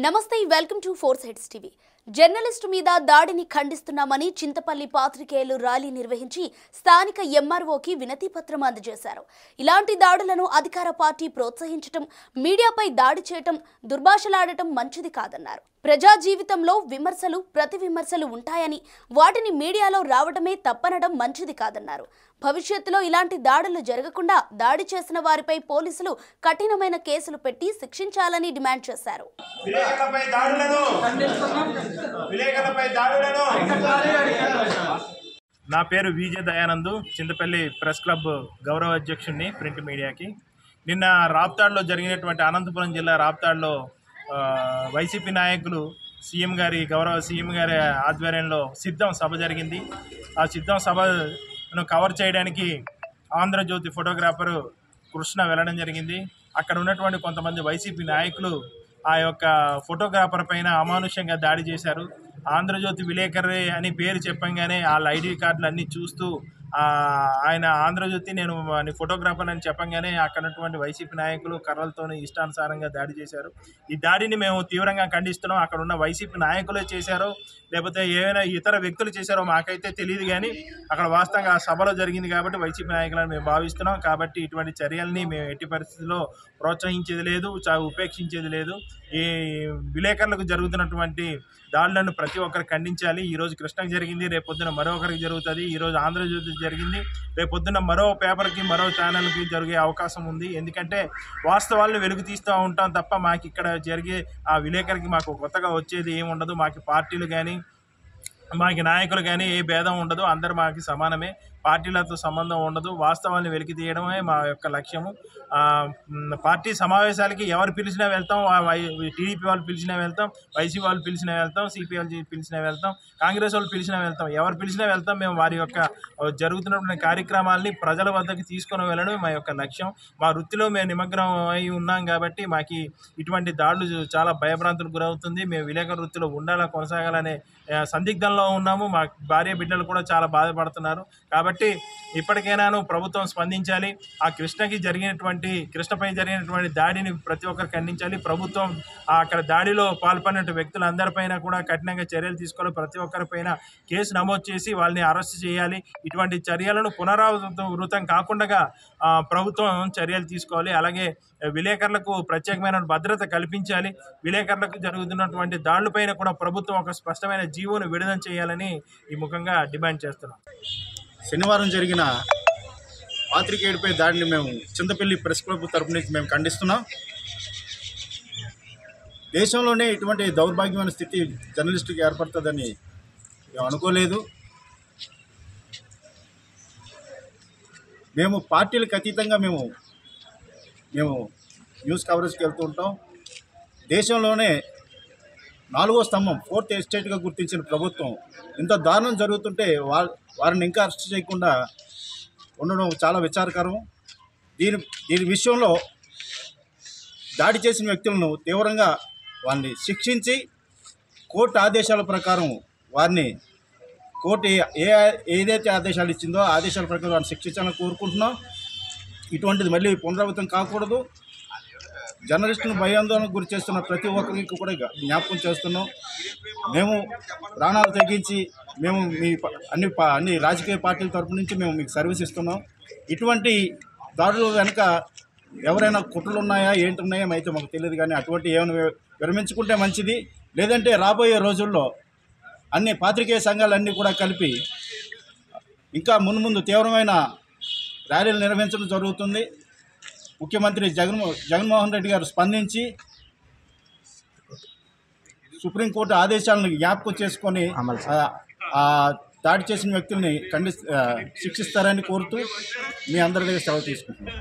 నమస్తే welcome to four sides TV. Journalist మీద దాడిని ఖండిస్తున్నామని చింతపల్లి పాత్రికేయులు ర్యాలీ నిర్వహించి స్థానిక ఎంఆర్ఓకి వినతి పత్రం అందజేశారు. ఇలాంటి దాడులను అధికార పార్టీ ప్రోత్సహించడం, మీడియాపై దాడి చేయటం, దుర్భాషలాడటం మంచిది కాదన్నారు. ప్రజా జీవితంలో విమర్శలు, ప్రతి విమర్శలు ఉంటాయని వాటిని మీడియాలో రావడమే తప్పనడం మంచిది కాదన్నారు. భవిష్యత్తులో ఇలాంటి దాడులు జరగకుండా దాడి చేసిన వారిపై పోలీసులు కఠినమైన కేసులు పెట్టి శిక్షించాలని డిమాండ్ చేశారు. నా పేరు VJ Dayanand, Chintapalli press club గౌరవ అధ్యక్షుడిని ప్రింట్ మీడియాకి. నిన్న రాప్తాడ్లో జరిగినటువంటి అనంతపురం జిల్లా రాప్తాడ్లో వైసీపీ నాయకులు గౌరవ సీఎం గారి ఆధ్వర్యంలో సిద్ధం సభ జరిగింది. ఆ సిద్ధం సభను కవర్ చేయడానికి ఆంధ్రజ్యోతి ఫోటోగ్రాఫరు కృష్ణ వెళ్ళడం జరిగింది. అక్కడ ఉన్నటువంటి కొంతమంది వైసీపీ నాయకులు ఆ యొక్క ఫోటోగ్రాఫర్ పైన అమానుష్యంగా దాడి చేశారు. ఆంధ్రజ్యోతి విలేకరి అని పేరు చెప్పంగానే వాళ్ళ ఐడి కార్డులు అన్నీ చూస్తూ ఆయన ఆంధ్రజ్యోతి నేను ఫోటోగ్రాఫర్ అని చెప్పంగానే అక్కడ ఉన్నటువంటి వైసీపీ నాయకులు కర్రలతో ఇష్టానుసారంగా దాడి చేశారు. ఈ దాడిని మేము తీవ్రంగా ఖండిస్తున్నాం. అక్కడ ఉన్న వైసీపీ నాయకులే చేశారో లేకపోతే ఏమైనా ఇతర వ్యక్తులు చేశారో మాకైతే తెలియదు, కానీ అక్కడ వాస్తవంగా ఆ సభలో జరిగింది కాబట్టి వైసీపీ నాయకులను మేము భావిస్తున్నాం. కాబట్టి ఇటువంటి చర్యల్ని మేము ఎట్టి పరిస్థితుల్లో ప్రోత్సహించేది లేదు, ఉపేక్షించేది లేదు. ఈ విలేకరులకు జరుగుతున్నటువంటి దాడులను ప్రతి ఒక్కరు ఖండించాలి. ఈరోజు కృష్ణకు జరిగింది, రేపు పొద్దున మరొకరికి జరుగుతుంది. ఈరోజు ఆంధ్రజ్యోతి జరిగింది, రేపు పొద్దున మరో పేపర్కి మరో ఛానల్కి జరిగే అవకాశం ఉంది. ఎందుకంటే వాస్తవాలను వెలుగు తీస్తూ ఉంటాం తప్ప మాకు ఇక్కడ జరిగే ఆ విలేకరికి మాకు కొత్తగా వచ్చేది ఏమి ఉండదు. మాకు పార్టీలు కానీ మాకు నాయకులు కానీ ఏ భేదం ఉండదు, అందరు మాకు సమానమే. పార్టీలతో సంబంధం ఉండదు. వాస్తవాన్ని వెలికి తీయడమే మా యొక్క లక్ష్యము. పార్టీ సమావేశాలకి ఎవరు పిలిచినా వెళ్తాం, టీడీపీ వాళ్ళు పిలిచినా వెళ్తాం, వైసీపీ వాళ్ళు పిలిచినా వెళ్తాం, సిపిఎల్ పిలిచినా వెళ్తాం, కాంగ్రెస్ వాళ్ళు పిలిచినా వెళ్తాం, ఎవరు పిలిచినా వెళ్తాం. మేము వారి యొక్క జరుగుతున్నటువంటి కార్యక్రమాలని ప్రజల వద్దకు తీసుకొని వెళ్ళడమే మా యొక్క లక్ష్యం. మా వృత్తిలో మేము నిమగ్నం అయి ఉన్నాం కాబట్టి మాకు ఇటువంటి దాడులు చాలా భయభ్రాంతులకు గురవుతుంది. మేము విలేకరు వృత్తిలో ఉండాలా, కొనసాగాలనే సందిగ్ధంలో ఉన్నాము. మా భార్య బిడ్డలు కూడా చాలా బాధపడుతున్నారు. కాబట్టి ఇప్పటికైనాను ప్రభుత్వం స్పందించాలి. ఆ కృష్ణపై జరిగినటువంటి దాడిని ప్రతి ఒక్కరు ఖండించాలి. ప్రభుత్వం అక్కడ దాడిలో పాల్పడిన వ్యక్తులందరిపైన కూడా కఠినంగా చర్యలు తీసుకోవాలి. ప్రతి ఒక్కరిపైన కేసు నమోదు చేసి వాళ్ళని అరెస్ట్ చేయాలి. ఇటువంటి చర్యలను పునరావృతం కాకుండా ప్రభుత్వం చర్యలు తీసుకోవాలి. అలాగే విలేకరులకు ప్రత్యేకమైన భద్రత కల్పించాలి. విలేకరులకు జరుగుతున్నటువంటి దాడులపైన కూడా ప్రభుత్వం ఒక స్పష్టమైన జీవోను విడుదల చేయాలని ఈ ముఖంగా డిమాండ్ చేస్తున్నాం. శనివారం జరిగిన పాత్రికేయుడిపై దాడిని మేము చింతపల్లి ప్రెస్ క్లబ్ తరపు నుంచి మేము ఖండిస్తున్నాం. దేశంలోనే ఇటువంటి దౌర్భాగ్యమైన స్థితి జర్నలిస్టుకి ఏర్పడుతుందని మేము అనుకోలేదు. మేము పార్టీలకు అతీతంగా మేము న్యూస్ కవరేజ్కి వెళ్తూ ఉంటాం. దేశంలోనే 4వ స్తంభం 4th ఎస్టేట్గా గుర్తించిన ప్రభుత్వం ఇంత దారుణం జరుగుతుంటే వారిని ఇంకా అరెస్ట్ చేయకుండా ఉండడం చాలా విచారకరం. దీని విషయంలో దాడి చేసిన వ్యక్తులను తీవ్రంగా వారిని శిక్షించి కోర్టు ఆదేశాల ప్రకారం వారిని కోర్టు ఏదైతే ఆదేశాలు ఇచ్చిందో ఆ ఆదేశాల ప్రకారం వారిని శిక్షించాలని కోరుకుంటున్నాం. ఇటువంటిది మళ్ళీ పునరావృతం కాకూడదు. జర్నలిస్టులను భయాందోళనకు గురి చేస్తున్న ప్రతి ఒక్కరికి కూడా జ్ఞాపకం చేస్తున్నాం. మేము ప్రాణాలు తగ్గించి మేము మీ అన్ని రాజకీయ పార్టీల తరపు నుంచి మేము మీకు సర్వీస్ ఇస్తున్నాం. ఇటువంటి దాడులు వెనుక ఎవరైనా కుట్రలు ఉన్నాయా ఏంటున్నాయో అయితే మాకు తెలియదు, కానీ అటువంటి ఏమైనా విరమించుకుంటే మంచిది. లేదంటే రాబోయే రోజుల్లో అన్ని పాత్రికేయ సంఘాలన్నీ కూడా కలిపి ఇంకా మున్ముందు తీవ్రమైన ర్యాలీలు నిర్వహించడం జరుగుతుంది. ముఖ్యమంత్రి జగన్మోహన్ రెడ్డి గారు స్పందించి సుప్రీంకోర్టు ఆదేశాలను జ్ఞాపకం చేసుకొని దాడి చేసిన వ్యక్తుల్ని శిక్షిస్తారని కోరుతూ మీ అందరి దగ్గర సెలవు తీసుకుంటున్నాం.